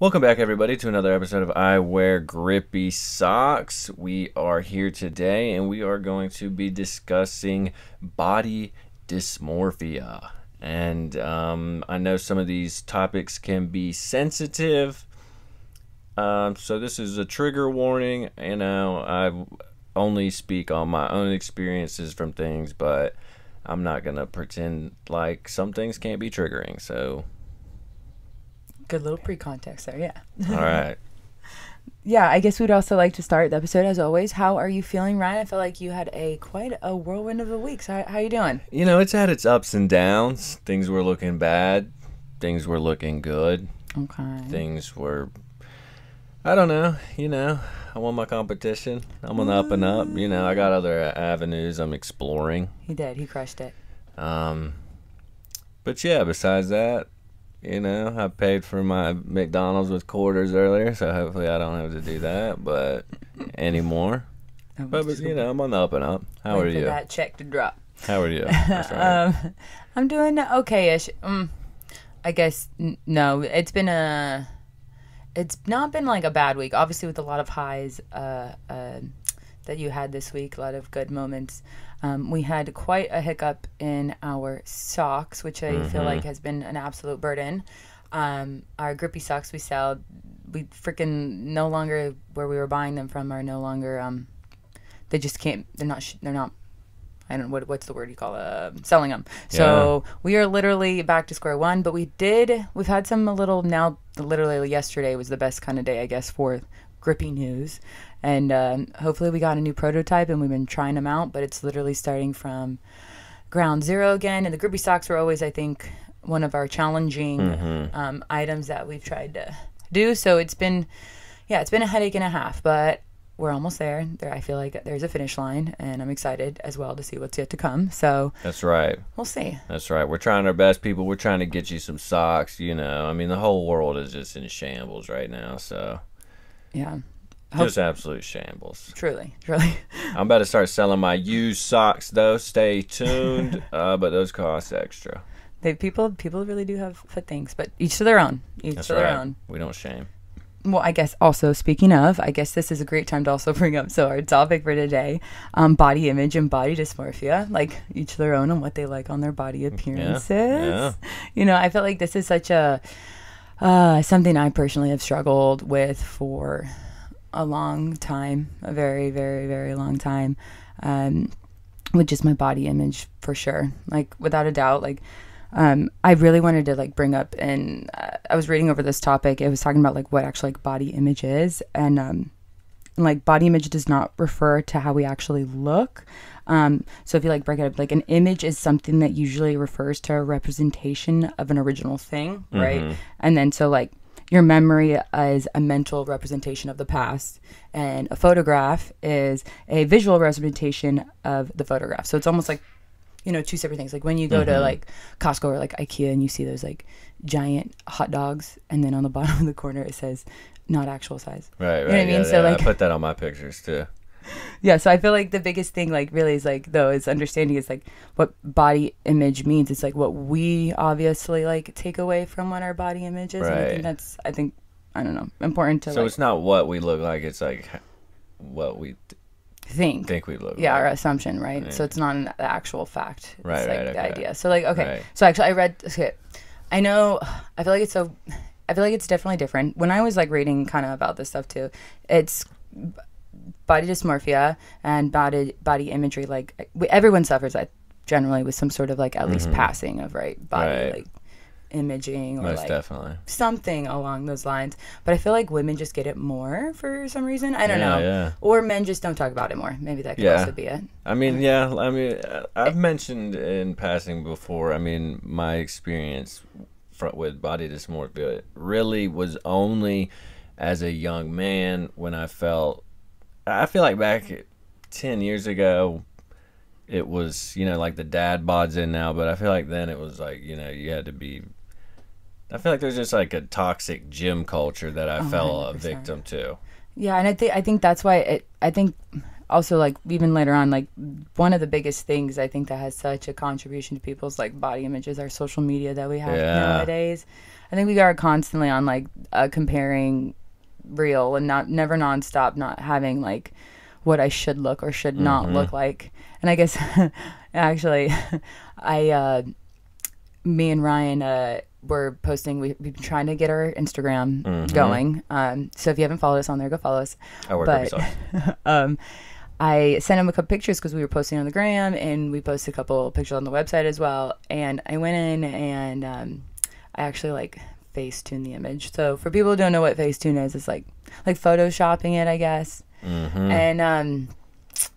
Welcome back, everybody, to another episode of I Wear Grippy Socks. We are here today, and we are going to be discussing body dysmorphia. And I know some of these topics can be sensitive, so this is a trigger warning. You know, I only speak on my own experiences from things, but I'm not going to pretend like some things can't be triggering, so... Good little pre-context there, yeah. All right. Yeah, I guess we'd also like to start the episode, as always. How are you feeling, Ryan? I feel like you had quite a whirlwind of a week. So how you doing? You know, it's had its ups and downs. Things were looking bad. Things were looking good. Okay. Things were... I don't know. You know, I won my competition. I'm on the up and up. You know, I got other avenues I'm exploring. He did. He crushed it. But yeah, besides that, you know, I paid for my McDonald's with quarters earlier, so hopefully I don't have to do that, but anymore. But you know, I'm on the up and up. How are you? That check to drop. How are you? That's right. I'm doing okay-ish. I guess no. It's not been like a bad week. Obviously, with a lot of highs that you had this week, a lot of good moments. We had quite a hiccup in our socks, which I feel like has been an absolute burden. Our Grippy socks we sell, we freaking no longer, where we were buying them from, are no longer, they just can't, they're not, I don't know, what's the word you call it, selling them. So we are literally back to square one, but we've had some now, literally yesterday was the best kind of day, I guess, for Grippy news. And hopefully we got a new prototype, and we've been trying them out, but it's literally starting from ground zero again. And the Grippy socks were always, I think, one of our challenging items that we've tried to do. So it's been a headache and a half, but we're almost there. I feel like there's a finish line, and I'm excited as well to see what's yet to come. So that's right. We'll see. That's right. We're trying our best, people. We're trying to get you some socks, you know. I mean, the whole world is just in shambles right now, so... Yeah. Just absolute shambles. Truly. I'm about to start selling my used socks, though. Stay tuned. But those cost extra. People really do have foot things, but each to their own. That's right. Their own. We don't shame. Well, I guess also, speaking of, I guess this is a great time to also bring up, so our topic for today, body image and body dysmorphia, like each their own and what they like on their body appearances. Yeah. You know, I feel like this is such a, something I personally have struggled with for a long time, a very, very, very long time, with just my body image, for sure. Like, without a doubt, like, I really wanted to like bring up, and I was reading over this topic. It was talking about like what actually like body image is, and like body image does not refer to how we actually look. So if you like break it up, like an image is something that usually refers to a representation of an original thing, right? And then so like your memory is a mental representation of the past, and a photograph is a visual representation of the photograph. So it's almost like, you know, two separate things. Like when you go to like Costco or like IKEA and you see those like giant hot dogs, and then on the bottom of the corner it says not actual size. Right. You know what I mean? Yeah, so like, I put that on my pictures too. Yeah, so I feel like the biggest thing like really is like, though, is understanding is like what body image means. It's like what we obviously like take away from what our body image is. Right. And I think I don't know, important to So like, it's not what we look like, it's like what we think we look like. Yeah, our assumption, right? Right. So it's not an actual fact. It's Right, like right, the okay. idea. So like, okay. Right. So actually I read, okay, I know, I feel like it's definitely different. When I was like reading kind of about this stuff too, it's body dysmorphia and body imagery. Like everyone suffers that generally with some sort of like at least passing of body like imaging or most like definitely something along those lines. But I feel like women just get it more for some reason. I don't know. Yeah. Or men just don't talk about it more. Maybe that could also be it. I mean, I've mentioned in passing before, I mean, my experience with body dysmorphia really was only as a young man when I feel like back 10 years ago, it was, you know, like the dad bod's in now, but I feel like then it was like, you know, you had to be, I feel like there's just like a toxic gym culture that I fell a victim to. Yeah, and I think that's why I think also like even later on, like one of the biggest things I think that has such a contribution to people's like body images are social media that we have nowadays. I think we are constantly on like comparing real and never nonstop, not having like what I should look or should not look like. And I guess actually me and Ryan were posting, we've been trying to get our Instagram going. So if you haven't followed us on there, go follow us. I sent him a couple pictures because we were posting on the gram, and we posted a couple pictures on the website as well. And I went in and I actually like Facetune the image. So for people who don't know what Facetune is, it's like photoshopping it, I guess. And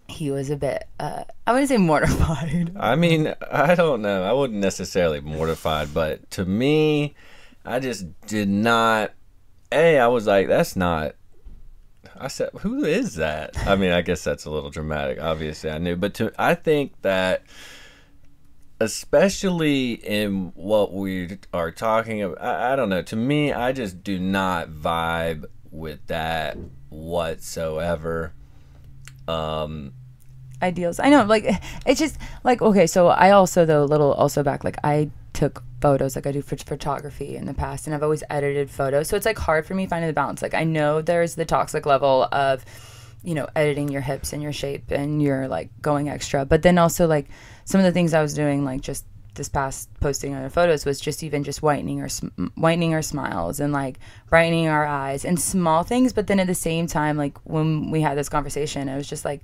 he was a bit, I wouldn't say mortified. I mean, I don't know. I wouldn't necessarily mortified, but to me, I just did not. I was like, that's not. I said, who is that? I mean, I guess that's a little dramatic. Obviously, I knew. But I think that, especially in what we are talking about, I don't know. To me, I just do not vibe with that whatsoever. Ideals. I know, like, it's just like, okay, so I also, though, back, like, I took photos, like I do for photography in the past, and I've always edited photos, so it's like hard for me finding the balance. Like, I know there's the toxic level of, you know, editing your hips and your shape and you're like going extra, but then also like some of the things I was doing, like just this past posting on the photos, was just even just whitening our smiles and like brightening our eyes and small things. But then at the same time, like when we had this conversation, I was just like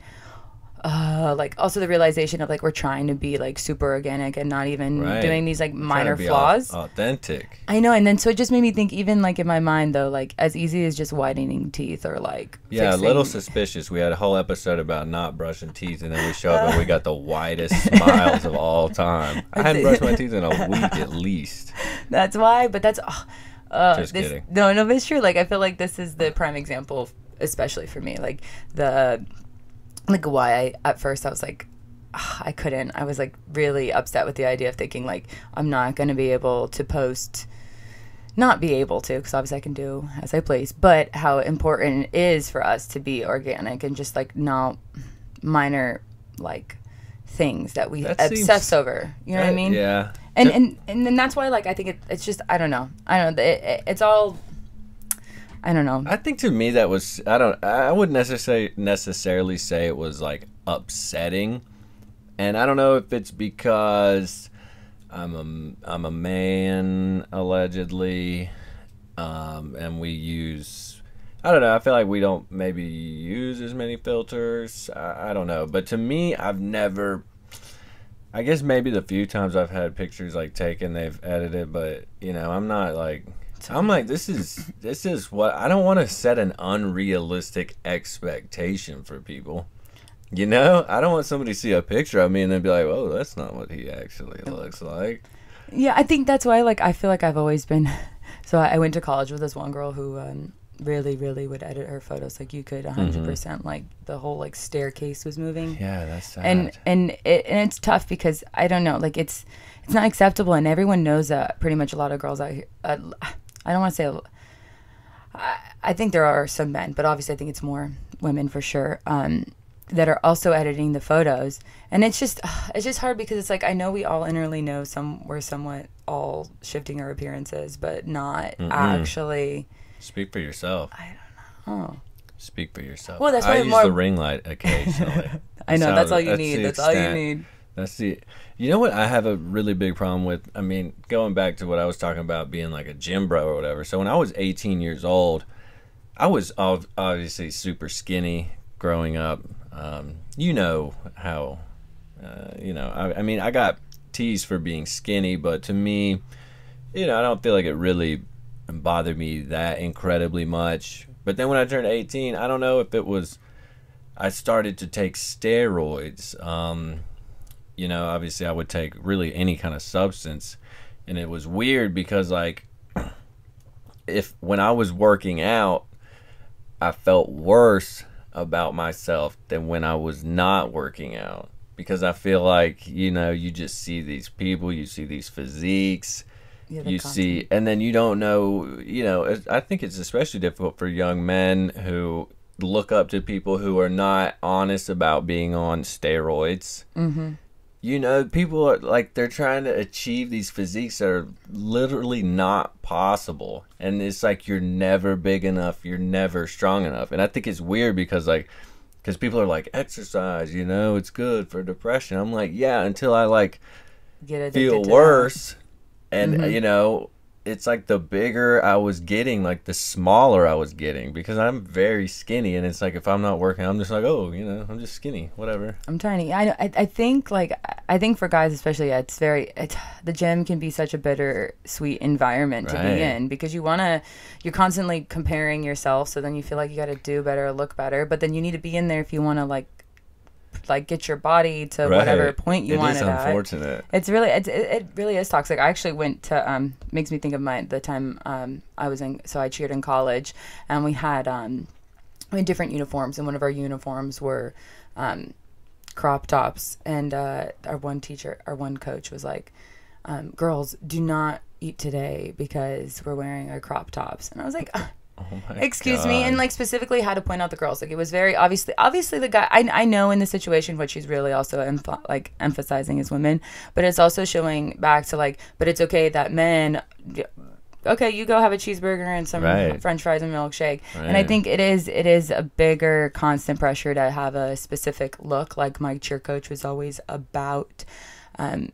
also the realization of like we're trying to be like super organic and not even doing these like minor flaws. Authentic. I know, and then so it just made me think, even like in my mind though, like as easy as just whitening teeth or like a little suspicious. We had a whole episode about not brushing teeth, and then we showed up and we got the widest smiles of all time. I hadn't brushed my teeth in a week at least. That's why, but that's just kidding. No, but it's true. Like I feel like this is the prime example, especially for me, like why at first I was like, I couldn't. I was like really upset with the idea of thinking like I'm not going to be able to post, not be able to, because obviously I can do as I please, but how important it is for us to be organic and just like not minor like things that we obsess over. You know what I mean? Yeah. And then that's why like I think it's just I don't know. It's all. I don't know. I think to me that was I wouldn't necessarily say it was like upsetting, and I don't know if it's because I'm a man allegedly, and we use, I don't know, I feel like we don't maybe use as many filters. I don't know, but to me, I've never. I guess maybe the few times I've had pictures like taken, they've edited, but you know, I'm not like. I'm like, this is what I don't want to set an unrealistic expectation for people. You know, I don't want somebody to see a picture of me and then be like, "Oh, that's not what he actually looks like." Yeah, I think that's why. Like, I feel like I've always been. So I went to college with this one girl who really, really would edit her photos. Like, you could 100%. Like the whole like staircase was moving. Yeah, that's sad. And it's tough because I don't know. Like, it's not acceptable, and everyone knows that. Pretty much, a lot of girls out here. I don't want to say. I think there are some men, but obviously I think it's more women for sure that are also editing the photos, and it's just hard because it's like I know we all innerly know we're somewhat all shifting our appearances, but not actually. Speak for yourself. I don't know. Speak for yourself. Well, that's why I use the ring light occasionally. I know that's all you need. That's all you need. That's the. You know what I have a really big problem with? I mean, going back to what I was talking about being like a gym bro or whatever. So when I was 18 years old, I was obviously super skinny growing up. You know how, I mean, I got teased for being skinny, but to me, you know, I don't feel like it really bothered me that incredibly much. But then when I turned 18, I don't know if it was, I started to take steroids. You know, obviously I would take really any kind of substance, and it was weird because like when I was working out, I felt worse about myself than when I was not working out, because I feel like, you know, you just see these people, you see these physiques, you see, and then you don't know, you know, I think it's especially difficult for young men who look up to people who are not honest about being on steroids. Mm-hmm. You know, people are like, they're trying to achieve these physiques that are literally not possible. And it's like, you're never big enough. You're never strong enough. And I think it's weird because people are like, exercise, you know, it's good for depression. I'm like, yeah, until I like feel worse. And, you know, it's like the bigger I was getting, like the smaller I was getting, because I'm very skinny, and it's like if I'm not working, I'm just like, oh, you know, I'm just skinny, whatever. I'm tiny. I think for guys especially, yeah, the gym can be such a bittersweet environment to be in, because you're constantly comparing yourself, so then you feel like you got to do better or look better, but then you need to be in there if you want to like get your body to whatever point you want it at. It is unfortunate. It's really, it really is toxic. I actually went to, makes me think of the time I cheered in college, and we had different uniforms, and one of our uniforms were crop tops, and our one coach was like, girls, do not eat today because we're wearing our crop tops. And I was like, excuse me, and like specifically how to point out the girls. Like, it was very obviously the guy, I know in the situation what she's really also emphasizing is women, but it's also showing back to like, but it's okay that men, okay, you go have a cheeseburger and some french fries and milkshake. And I think it is a bigger constant pressure to have a specific look. Like my cheer coach was always about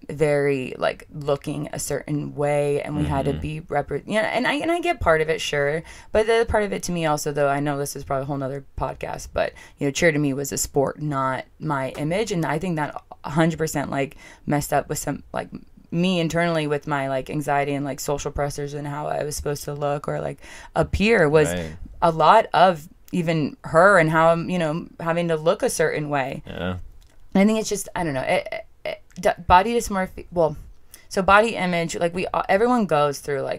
very like looking a certain way, and we had to be and I get part of it, sure, but the part of it to me also, though, I know this is probably a whole nother podcast, but you know, cheer to me was a sport, not my image, and I think that 100% like messed up with some like me internally with my like anxiety and like social pressures and how I was supposed to look or like appear was a lot of even her and how I'm, you know, having to look a certain way. And I think it's just, I don't know, body dysmorphia, so body image, like everyone goes through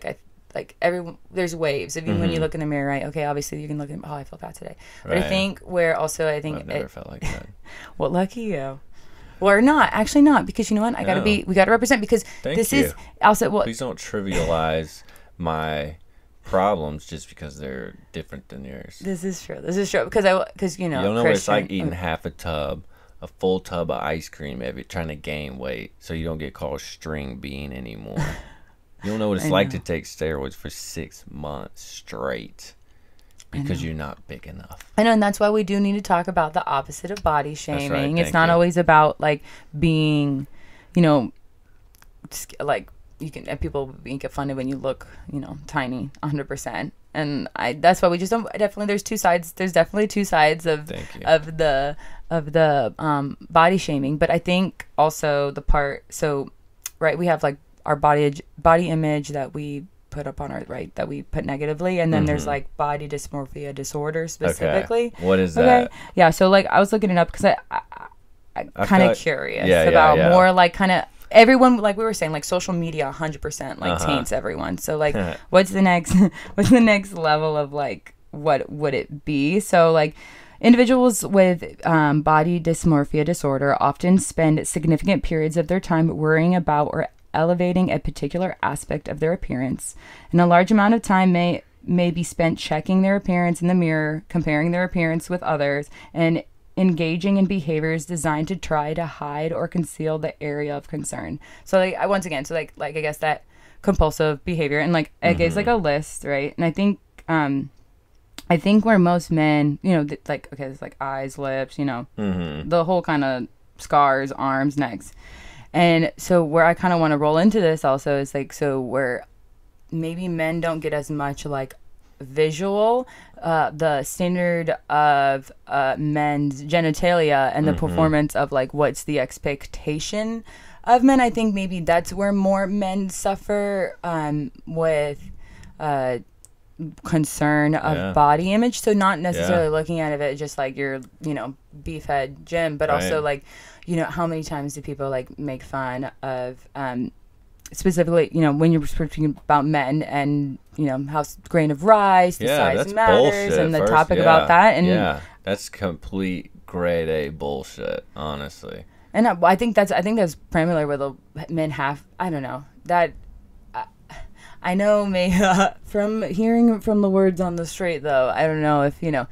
there's waves. Even when you look in the mirror, right? Okay, obviously you can look at, I feel fat today, but I think I've never felt like that. Well, lucky you. Or not, actually not, because you know what? We gotta represent, because is also, please don't trivialize my problems just because they're different than yours. This is true, because you know, you don't know what it's like eating a full tub of ice cream trying to gain weight so you don't get called string bean anymore. You don't know what it's like to take steroids for 6 months straight because you're not big enough. I know, and that's why we do need to talk about the opposite of body shaming. That's right, it's not always about like being, you know, like people get funny when you look, you know, tiny 100%. And that's why we just don't, there's definitely two sides of the body shaming. But I think also we have like our body image that we put up on that we put negatively, and then there's like body dysmorphia disorder specifically. Okay. What is that? Yeah, so like I was looking it up because I'm kind of curious about more like kind of everyone, like we were saying, like social media 100% like taints everyone. So like what's the next level of like what would it be? So like individuals with body dysmorphia disorder often spend significant periods of their time worrying about or elevating a particular aspect of their appearance, and a large amount of time may be spent checking their appearance in the mirror, comparing their appearance with others, and engaging in behaviors designed to try to hide or conceal the area of concern. So like once again, so like I guess that compulsive behavior, and like it gives like a list, right? And I think where most men, you know, like okay, it's like eyes, lips, you know, the whole kind of scars, arms, necks. And so where I kind of want to roll into this also is like, so where maybe men don't get as much like visual, the standard of men's genitalia and the performance of like what's the expectation of men. I think maybe that's where more men suffer with concern of body image. So not necessarily looking at it just like your, you know, beefhead gym, but also like, you know, how many times do people like make fun of specifically, you know, when you're speaking about men and, you know, how grain of rice, the size matters, and the topic about that. And that's complete grade A bullshit, honestly. And I think that's primarily where the men have, I don't know, that I know from hearing from the words on the street, though, I don't know if, you know,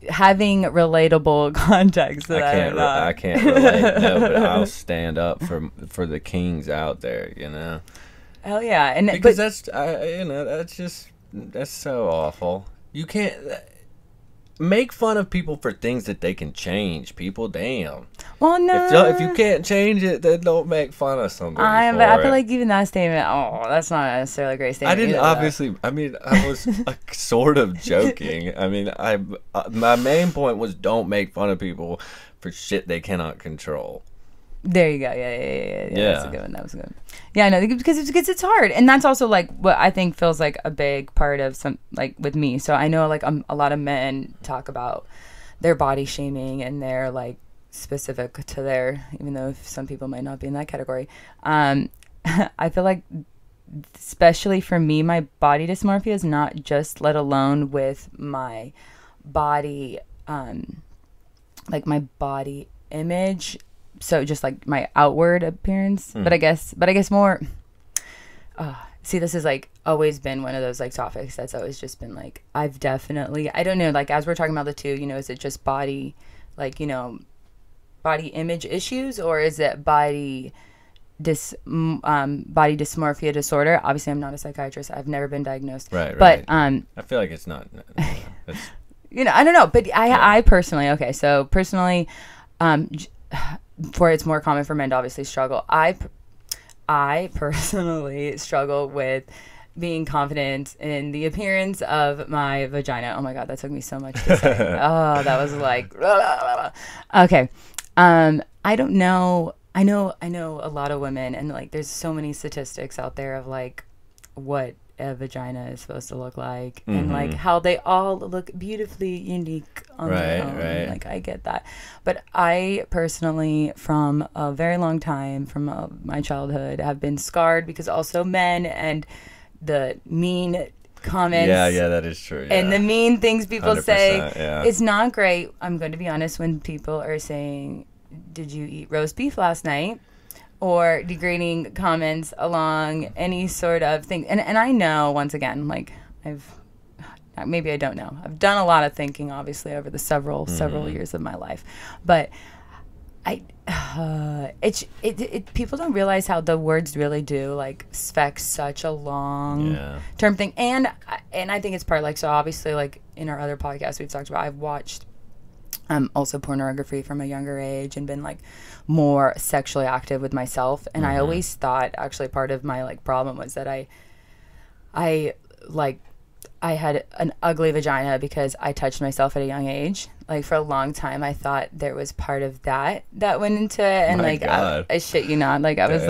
having relatable context to that. I can't relate. No, but I'll stand up for the kings out there. Hell yeah, and because that's so awful. You can't make fun of people for things that they can change. People, damn. Well, no. If you can't change it, then don't make fun of somebody. I feel like even that statement. Oh, that's not necessarily a great statement. I didn't obviously. I mean, I was sort of joking. I mean, my main point was don't make fun of people for shit they cannot control. There you go. Yeah. That's a good one. That was good. Yeah, I know, because it's hard, and that's also like what I think feels like a big part of some, like, with me. So I know like a lot of men talk about their body shaming and they're like specific to their, even though some people might not be in that category. I feel like, especially for me, my body dysmorphia is not just let alone with my body, like my body image. So just like my outward appearance, but I guess more, see, this has like always been one of those like topics that's always just been like, I've definitely, I don't know, like as we're talking about the two, is it just body, like, body image issues, or is it body dysmorphia disorder? Obviously I'm not a psychiatrist. I've never been diagnosed. Right. But, I feel like it's not, it's... I don't know, but I personally, for it's more common for men to obviously struggle. I personally struggle with being confident in the appearance of my vagina. Oh my God, that took me so much to say. Oh, that was like, okay. I don't know. I know a lot of women, and like there's so many statistics out there of like what a vagina is supposed to look like, and like how they all look beautifully unique on their own. Right. Like I get that, but I personally, from a very long time, from my childhood, have been scarred because also men and the mean comments. Yeah, that is true. Yeah. And the mean things people say, yeah. It's not great. I'm going to be honest, when people are saying, "Did you eat roast beef last night?" or degrading comments along any sort of thing. And I know, once again, like maybe I don't know. I've done a lot of thinking, obviously, over the several years of my life. But people don't realize how the words really do like affect such a long term thing. And I think it's part, like, so obviously, like in our other podcasts we've talked about, I've watched also pornography from a younger age and been like more sexually active with myself. And I always thought, actually, part of my like problem was that I had an ugly vagina because I touched myself at a young age. Like for a long time, I thought there was part of that went into it. And like, I shit you not, like I was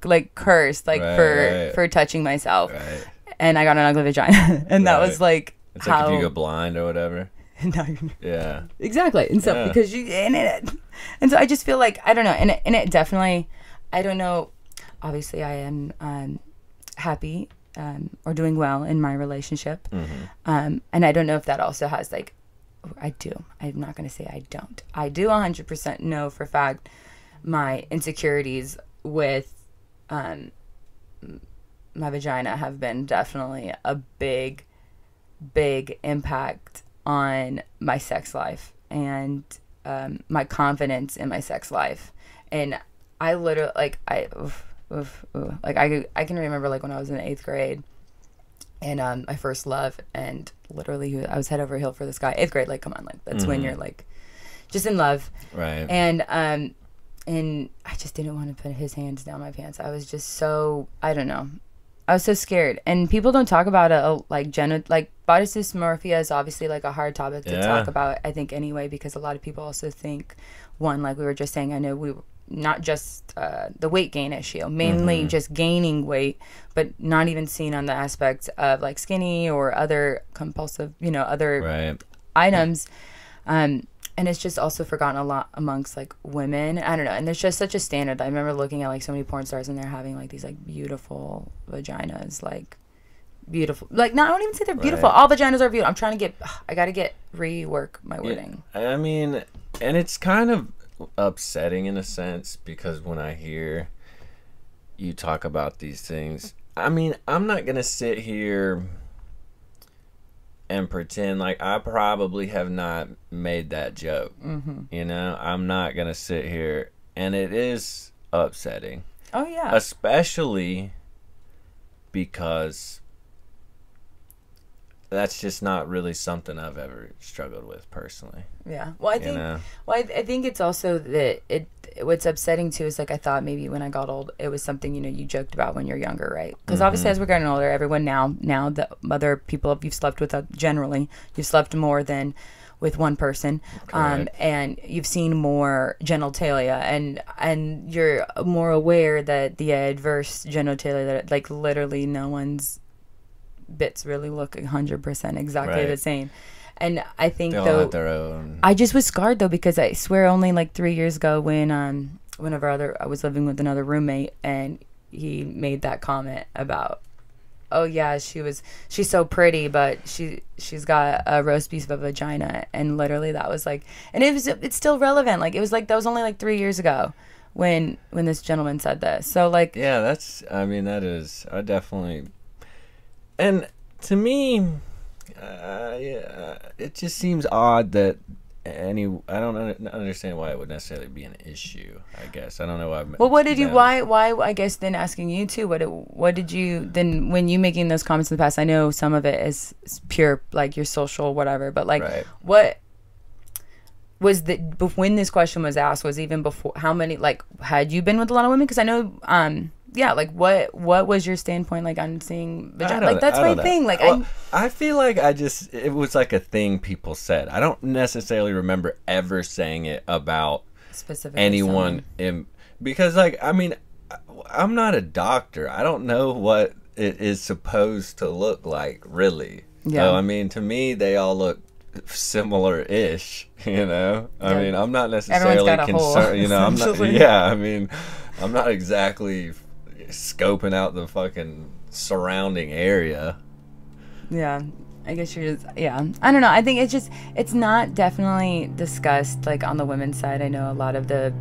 like cursed, like for touching myself. Right. And I got an ugly vagina. And that was like, it's how, like if you go blind or whatever. No, yeah, exactly. And so because you in it, and so I just feel like, I don't know, and it definitely, I don't know. Obviously, I am happy or doing well in my relationship, and I don't know if that also has like, I do. I'm not going to say I don't. I do 100% know for a fact my insecurities with my vagina have been definitely a big impact on my sex life and my confidence in my sex life. And I literally, like, I can remember like when I was in 8th grade and my first love, and literally I was head over heel for this guy. 8th grade, like, come on, like that's when you're like just in love, right? And I just didn't want to put his hands down my pants. I was just so, I don't know, I was so scared. And people don't talk about it, like body dysmorphia is obviously like a hard topic to talk about, I think, anyway, because a lot of people also think, one, like we were just saying, I know we were not just the weight gain issue, mainly just gaining weight, but not even seen on the aspects of like skinny or other compulsive, other items. And it's just also forgotten a lot amongst like women. I don't know. And there's just such a standard. I remember looking at like so many porn stars and they're having like these like beautiful vaginas, like beautiful. Like, no, I don't even say they're beautiful. All vaginas are beautiful. I'm trying to I got to rework my wording. I mean, and it's kind of upsetting in a sense, because when I hear you talk about these things, I mean, I'm not going to sit here and pretend like I probably have not made that joke. You know, I'm not gonna sit here, and it is upsetting. Oh yeah, especially because that's just not really something I've ever struggled with personally. Yeah. Well, I think it's also that what's upsetting too is like I thought maybe when I got old it was something you joked about when you're younger, right? Because obviously as we're getting older, everyone now the other people you've slept with generally you've slept more than with one person, and you've seen more genitalia, and you're more aware that the adverse genitalia that like literally no one's bits really look 100% exactly the same. And I think they all have their own. I just was scarred though because I swear only like 3 years ago when I was living with another roommate and he made that comment about, oh yeah, she's so pretty, but she's got a roast beef of a vagina, and literally that was like, and it's still relevant. Like it was like that was only like 3 years ago when this gentleman said this. So like yeah, that is I definitely, and to me, yeah, it just seems odd that I don't understand why it would necessarily be an issue. I guess I don't know why. Well, what did you? Why? I guess then asking you too. What did you then when you making those comments in the past? I know some of it is pure like your social whatever, but like what was when this question was asked? Was even before how many like had you been with a lot of women? Because I know yeah, like what was your standpoint like on seeing vagina? Like that's my thing. Like I feel like it was like a thing people said. I don't necessarily remember ever saying it about specifically anyone because like I mean I'm not a doctor. I don't know what it is supposed to look like really. Yeah. So I mean to me they all look similar-ish, you know. I mean I'm not necessarily concerned. You know, I'm not. Yeah, I mean I'm not exactly scoping out the fucking surrounding area. Yeah, I guess you're just, yeah. I don't know. I think it's not definitely discussed like on the women's side. I know a lot of the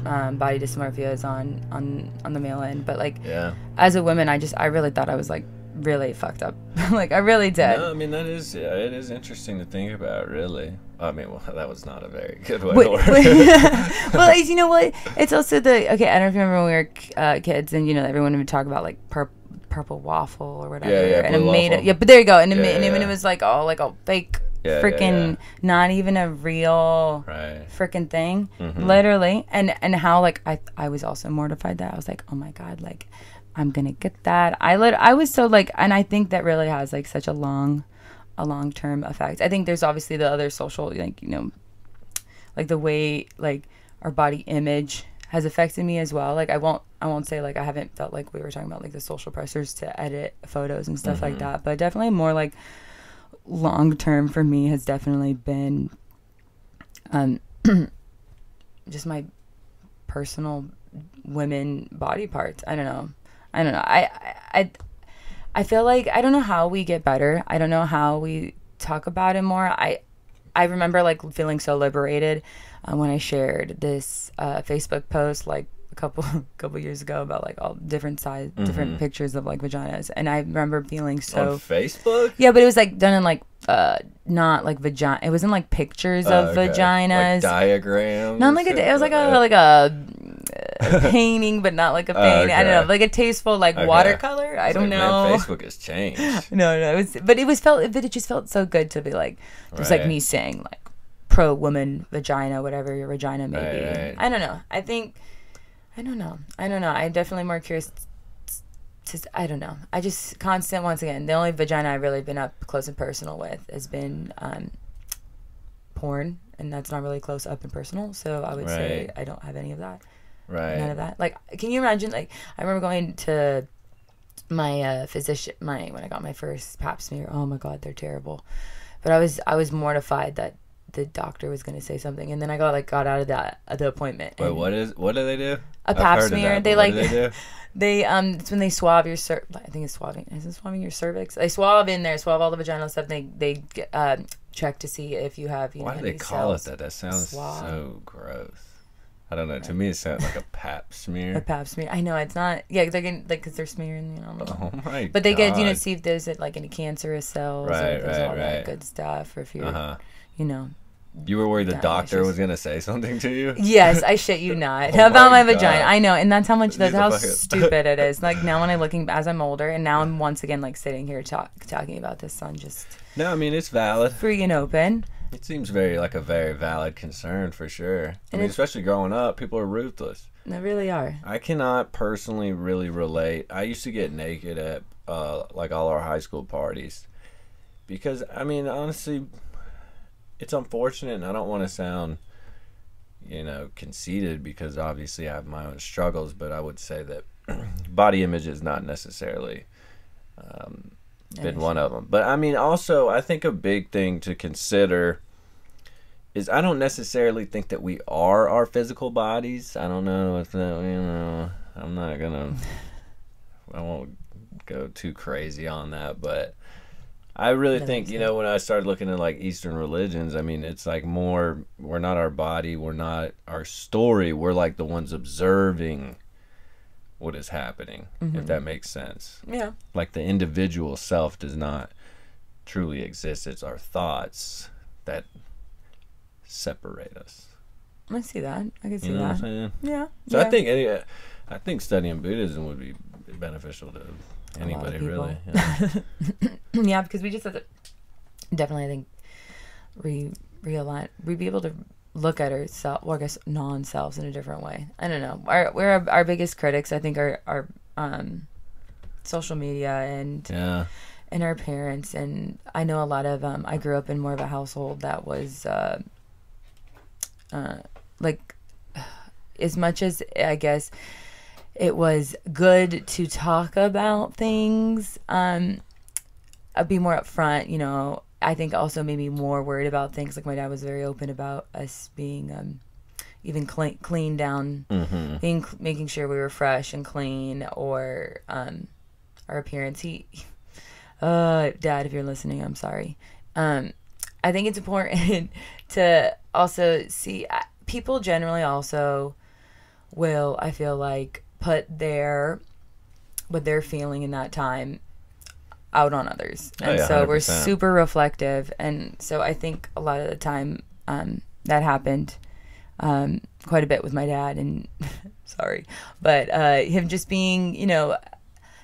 body dysmorphia is on the male end, but like as a woman, I really thought I was like really fucked up. Like I really did. No, I mean it is interesting to think about, really. I mean, well, that was not a very good way to work. Well, you know what? It's also okay, I don't know if you remember when we were kids and, you know, everyone would talk about, like, purple waffle or whatever. Yeah, and it made it. Yeah, but there you go. And it was, like, all fake freaking, not even a real freaking thing. Mm-hmm. Literally. And how, like, I was also mortified that I was like, oh, my God, like, I'm going to get that. I was so, like, and I think that really has, like, such a long-term effect. I think there's obviously the other social, like, you know, like the way like our body image has affected me as well. Like I won't say like I haven't felt like we were talking about like the social pressures to edit photos and stuff like that, but definitely more like long-term for me has definitely been just my personal women body parts. I don't know. I feel like I don't know how we get better. I don't know how we talk about it more. I remember like feeling so liberated when I shared this Facebook post like a couple years ago about like all different different pictures of like vaginas, and I remember feeling so on Facebook. Yeah, but it was like done in like not like vagina. It wasn't like pictures of vaginas, like diagrams. Not like it was like a painting, but not like a painting. Okay. I don't know, like a tasteful like watercolor. I don't know. Man, Facebook has changed. No, it just felt so good to be like just like me saying like pro woman vagina, whatever your vagina may be. Right. I don't know. I don't know. I'm definitely more curious. I don't know. I just constant once again. The only vagina I've really been up close and personal with has been porn, and that's not really close up and personal. So I would say I don't have any of that. Right. None of that. Like, can you imagine? Like, I remember going to my physician, when I got my first Pap smear. Oh my God, they're terrible. But I was mortified that the doctor was going to say something, and then I got out of the appointment. Wait, what do they do? A Pap smear. They like. What do they do? It's when they swab your I think it's swabbing. Is it swabbing your cervix? They swab in there, swab all the vaginal stuff. They check to see if you have. Why do they call it that? That sounds so gross. I don't know. To me, it sounds like a pap smear. A pap smear. I know it's not. Yeah, they're getting, like, because they're smearing, you know. Oh my god. But they get, you know, see if there's like any cancerous cells, right, or there's all right. that good stuff, or if you're, you know. You were worried the doctor was gonna say something to you? Yes, I shit you not. Oh about my God. vagina. I know, and that's how stupid it is. Like, now when I'm looking, as I'm older, and now I'm once again, like, sitting here talking about this on just. No, I mean, it's valid. Free and open. It seems very valid concern for sure. I mean, especially growing up, people are ruthless. They really are. I cannot personally really relate. I used to get naked at like all our high school parties because, I mean, honestly, it's unfortunate, and I don't want to sound, you know, conceited, because obviously I have my own struggles, but I would say that body image is not necessarily been one of them. But I mean, also, I think a big thing to consider is I don't necessarily think that we are our physical bodies. I don't know if that, you know, I won't go too crazy on that, but I really think, you know, when I started looking at like Eastern religions, I mean, it's like more, we're not our body, we're not our story, we're like the ones observing what is happening, if that makes sense. Yeah. Like the individual self does not truly exist. It's our thoughts that separate us. I see that. I can see you know that. What I'm saying? Yeah. So yeah. I think studying Buddhism would be beneficial to anybody, really. Yeah. Yeah, because we just have to definitely, I think, realign. We'd be able to look at ourselves, well, I guess non-selves, in a different way. I don't know. Our biggest critics, I think, are social media and our parents. And I know a lot of I grew up in more of a household that was like, as much as I guess it was good to talk about things, I'd be more upfront, you know. I think also maybe more worried about things. Like, my dad was very open about us being even clean down, making sure we were fresh and clean, or our appearance. Dad, if you're listening, I'm sorry. I think it's important to also see, people generally also will, I feel like, put what they're feeling in that time out on others. And so 100%. We're super reflective. And so I think a lot of the time that happened quite a bit with my dad, and sorry, but him just being, you know,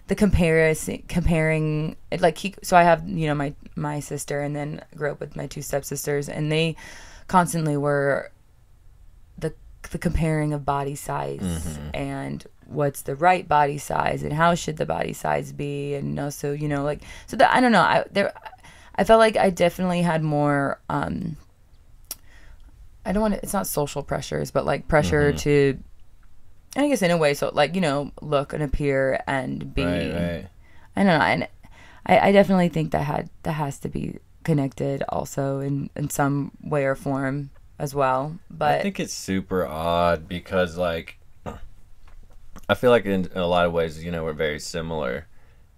the comparing, like, so I have, you know, my sister, and then grew up with my two stepsisters, and they constantly were the comparing of body size and what's the right body size and how should the body size be, and also, you know, like, so that, I don't know, I felt like I definitely had more I don't want to, it's not social pressures, but like pressure to, I guess, in a way, so like, you know, look and appear and be right. I don't know, and I definitely think that has to be connected also in some way or form as well. But I think it's super odd because, like, I feel like in a lot of ways, you know, we're very similar,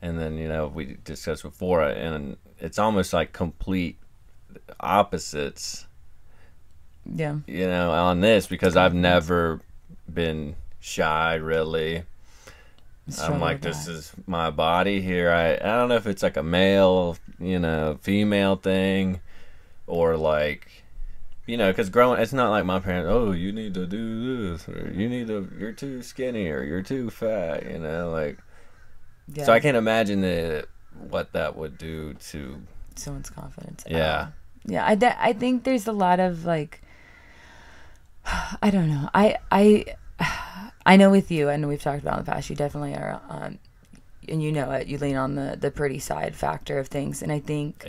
and then, you know, we discussed before, and it's almost like complete opposites. Yeah. You know, on this, because I've never been shy, really. I'm like, this is my body here. I don't know if it's like a male, you know, female thing, or like, you know, because growing, it's not like my parents, oh, you need to do this, or you're too skinny, or you're too fat, you know, like. Yeah. So I can't imagine what that would do to someone's confidence. Yeah. Yeah, I think there's a lot of, like, I don't know. I know with you, I know we've talked about in the past, you definitely are, and you know it, you lean on the pretty side factor of things. And I think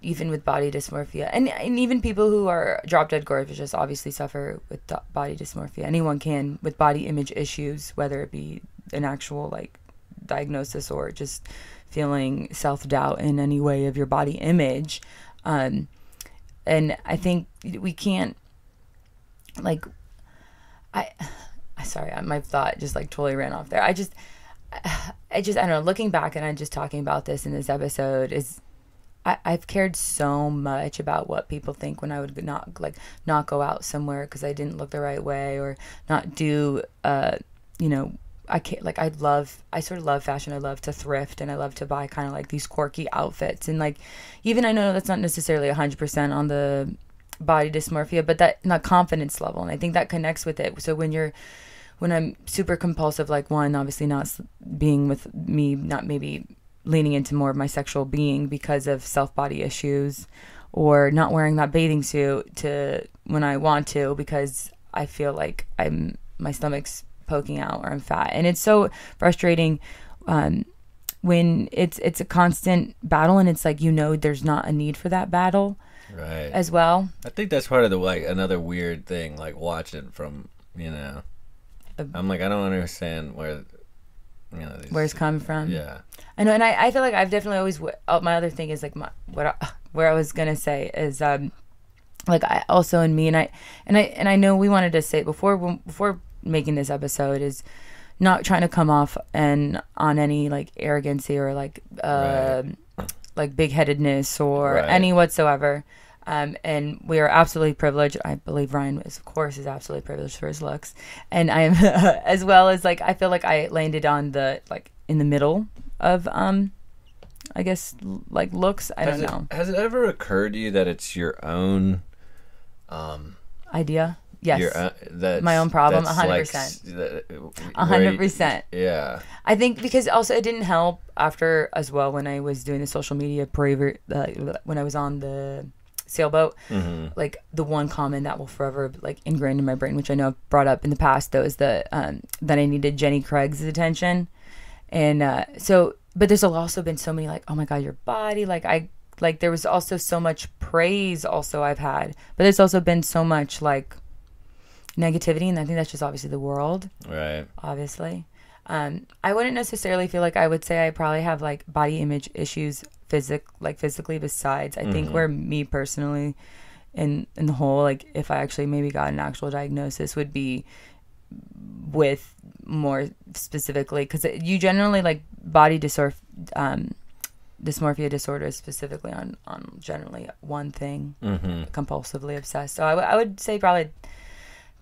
even with body dysmorphia, and even people who are drop dead gorgeous obviously suffer with body dysmorphia. Anyone can with body image issues, whether it be an actual, like, diagnosis or just feeling self-doubt in any way of your body image. And I think we can't, like, sorry, my thought just, like, totally ran off there. I don't know, looking back and I'm just talking about this in this episode, is I've cared so much about what people think when I would not go out somewhere because I didn't look the right way, or not do you know, I can't, like, I sort of love fashion. I love to thrift, and I love to buy kind of like these quirky outfits, and like, even I know that's not necessarily 100% on the body dysmorphia, but that confidence level, and I think that connects with it. So when I'm super compulsive, like, one, obviously not being with me, not maybe leaning into more of my sexual being because of self-body issues, or not wearing that bathing suit to when I want to because I feel like my stomach's poking out or I'm fat. And it's so frustrating when it's a constant battle, and it's like, there's not a need for that battle, right, as well. I think that's part of the, like, another weird thing, like, watching from, I'm like, I don't understand where where it's coming from. Yeah, I know. And I feel like I've definitely always, my other thing is like where I was gonna say is like, I also, in me, and I know we wanted to say before making this episode, is not trying to come off and on any like arrogancy or like right, like big-headedness or right, any whatsoever. And we are absolutely privileged. I believe Ryan is absolutely privileged for his looks, and I am as well. As like, I feel like I landed on the, like, in the middle of I guess, like, looks. I don't know. Has it ever occurred to you that it's your own idea? Yes. That's my own problem. 100%. 100%. Yeah. I think because also it didn't help after as well when I was doing the social media when I was on the sailboat, like, the one comment that will forever, like, ingrained in my brain, which I know I've brought up in the past, though, is that I needed Jenny Craig's attention. And but there's also been so many, like, oh my God, your body, like there was also so much praise also I've had, but there's also been so much, like, negativity, and I think that's just obviously the world, right? Obviously. I wouldn't necessarily feel like I would say I probably have, like, body image issues physically, besides I think where me personally in the whole, like, if I actually maybe got an actual diagnosis, would be with more specifically, because you generally, like, body dysmorphia disorder specifically on generally one thing, compulsively obsessed. So I would say probably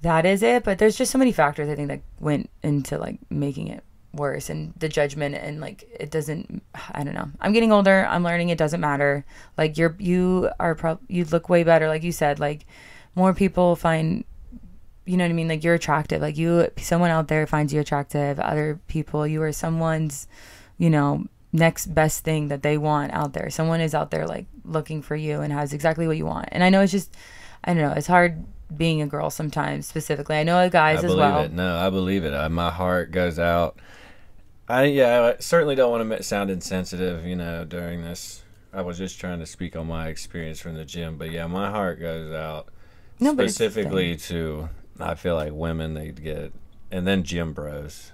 that is it, but there's just so many factors I think that went into, like, making it worse, and the judgment, and, like, it doesn't, I don't know, I'm getting older, I'm learning it doesn't matter, like, you look way better, like you said, like, more people find, you know what I mean, like, you're attractive, like, someone out there finds you attractive, other people, you are someone's, next best thing that they want out there, someone is out there, like, looking for you and has exactly what you want. And I know it's just, I don't know, it's hard being a girl sometimes, specifically. I know guys as well. I believe it. My heart goes out. I certainly don't want to sound insensitive, during this. I was just trying to speak on my experience from the gym, but yeah, my heart goes out specifically to, I feel like, women, they get, and then gym bros.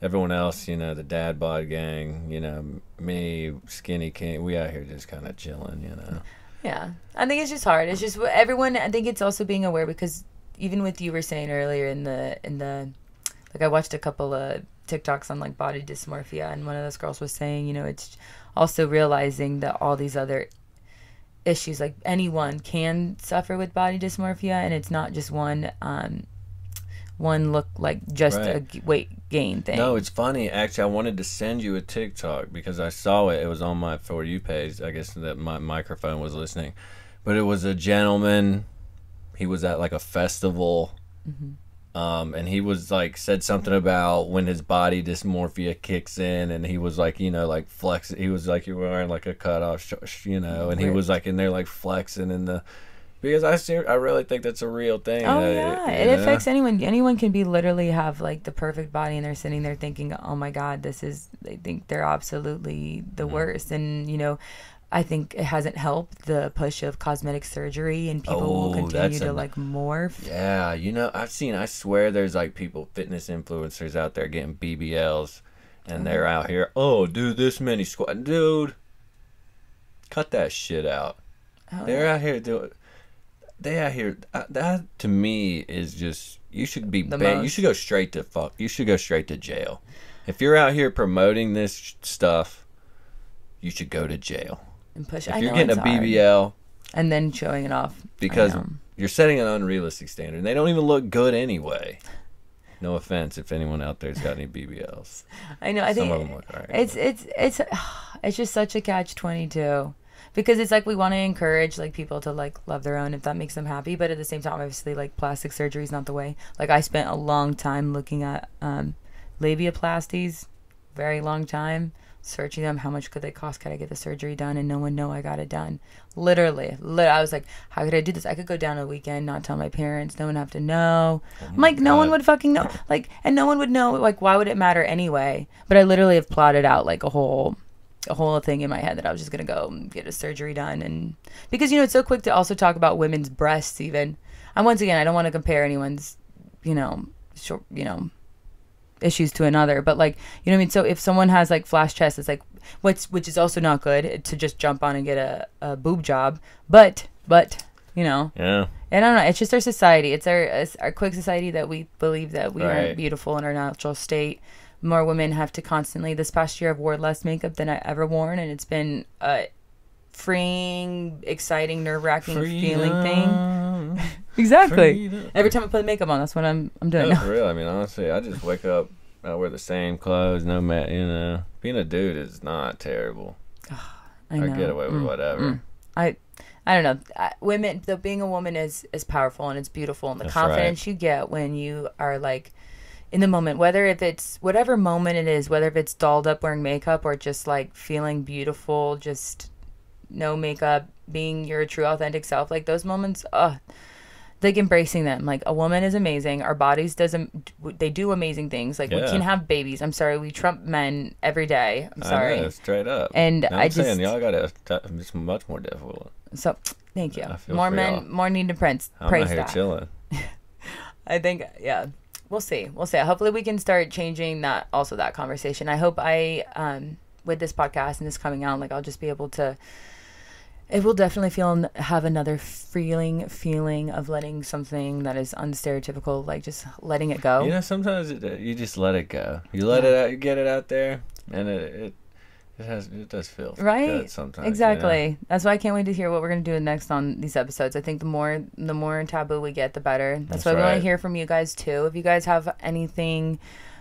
Everyone else, the dad bod gang, me, skinny king, we out here just kind of chilling, Yeah, I think it's just hard. It's just everyone. I think it's also being aware, because even with you were saying earlier in the like, I watched a couple of TikToks on, like, body dysmorphia, and one of those girls was saying, it's also realizing that all these other issues, like, anyone can suffer with body dysmorphia, and it's not just one look, like, just right. A weight gain thing. No, it's funny. Actually, I wanted to send you a TikTok because I saw it. It was on my For You page. I guess that my microphone was listening. But it was a gentleman. He was at, like, a festival. And he was, like, said something about when his body dysmorphia kicks in, and he was, like, like, flex. He was, like, you're wearing, like, a cutoff, and he was, like, in there, like, flexing in the... Because I really think that's a real thing. Oh, yeah. It affects anyone. Anyone can be literally have, like, the perfect body, and they're sitting there thinking, oh, my God, they think they're absolutely the worst. And, I think it hasn't helped the push of cosmetic surgery, and people will continue to, like, morph. Yeah, I swear there's, like, fitness influencers out there getting BBLs, and they're out here, do this many squats. Dude, cut that shit out. They're out here doing... that to me is just, you should be you should go straight to jail. If you're out here promoting this stuff, you should go to jail. and push. If you're getting a BBL and then showing it off, because you're setting an unrealistic standard. They don't even look good anyway. No offense if anyone out there's got any BBLs. I know. I think some of them look all right. It's just such a catch-22 because it's like we want to encourage like people to like love their own if that makes them happy, but at the same time, obviously, like plastic surgery is not the way. Like I spent a long time looking at labiaplasties, very long time. Searching them, how much could they cost? Could I get the surgery done? And no one know I got it done. Literally, I was like, how could I do this? I could go down a weekend, not tell my parents. No one have to know. I'm like, no one would fucking know. Like, and no one would know. Like, why would it matter anyway? But I literally have plotted out like a whole thing in my head that I was just gonna go and get a surgery done. And because it's so quick to also talk about women's breasts even. And once again, I don't want to compare anyone's, issues to another, but like, you know what I mean? So if someone has like flash chest, it's like, which is also not good to just jump on and get a boob job, but yeah, and I don't know, it's just our society. It's our quick society that we believe that we aren't beautiful in our natural state. More women have to constantly, this past year I've worn less makeup than I ever worn, and it's been a freeing, exciting, nerve-wracking feeling thing. Exactly. Freedom. Every time I put makeup on, that's what I'm doing. No, for real. I mean, honestly, I just wake up, I wear the same clothes, being a dude is not terrible. I get away with whatever. I don't know. Women, being a woman is powerful and it's beautiful, and the confidence you get when you are like in the moment, whether if it's whatever moment it is, whether if it's dolled up wearing makeup or just like feeling beautiful, just no makeup, being your true authentic self, like those moments, like embracing them. Like a woman is amazing. Our bodies they do amazing things. Like we can have babies. I'm sorry, we trump men every day. I'm sorry. I know, straight up. And I'm saying y'all got it's much more difficult. So thank you. More men, y'all. More need to praise I'm out here chilling. I think we'll see. Hopefully we can start changing that conversation. I hope with this podcast and this coming out, like I'll just be able to. It will definitely have another feeling of letting something that is unstereotypical, like just letting it go. Sometimes you just let it go. You let it out, you get it out there, and it does feel good sometimes. Exactly. That's why I can't wait to hear what we're gonna do next on these episodes. I think the more taboo we get, the better. That's why we want to hear from you guys too. If you guys have anything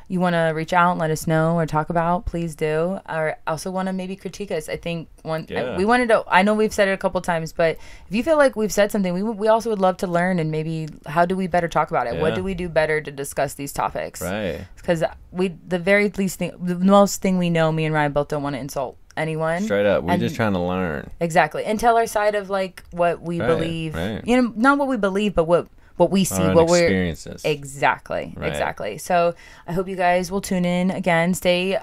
you want to reach out and let us know or talk about, please do. Or also want to maybe critique us. I think we wanted to, I know we've said it a couple times, but if you feel like we've said something, we also would love to learn, and maybe how do we better talk about it? Yeah. What do we do better to discuss these topics? Right. Because the most thing we know, me and Ryan both don't want to insult anyone. Straight up. We're just trying to learn. Exactly. And tell our side of like what we believe. Right. Not what we believe, but what we see, what we're experiences. Exactly. So I hope you guys will tune in again. Stay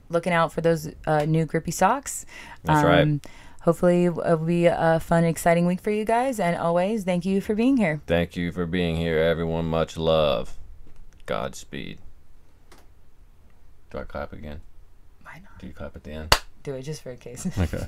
looking out for those new Grippy socks. That's right. Hopefully it'll be a fun, exciting week for you guys. And always, thank you for being here. Thank you for being here, everyone. Much love. Godspeed. Do I clap again? Why not? Do you clap at the end? Do it just for a case. Okay.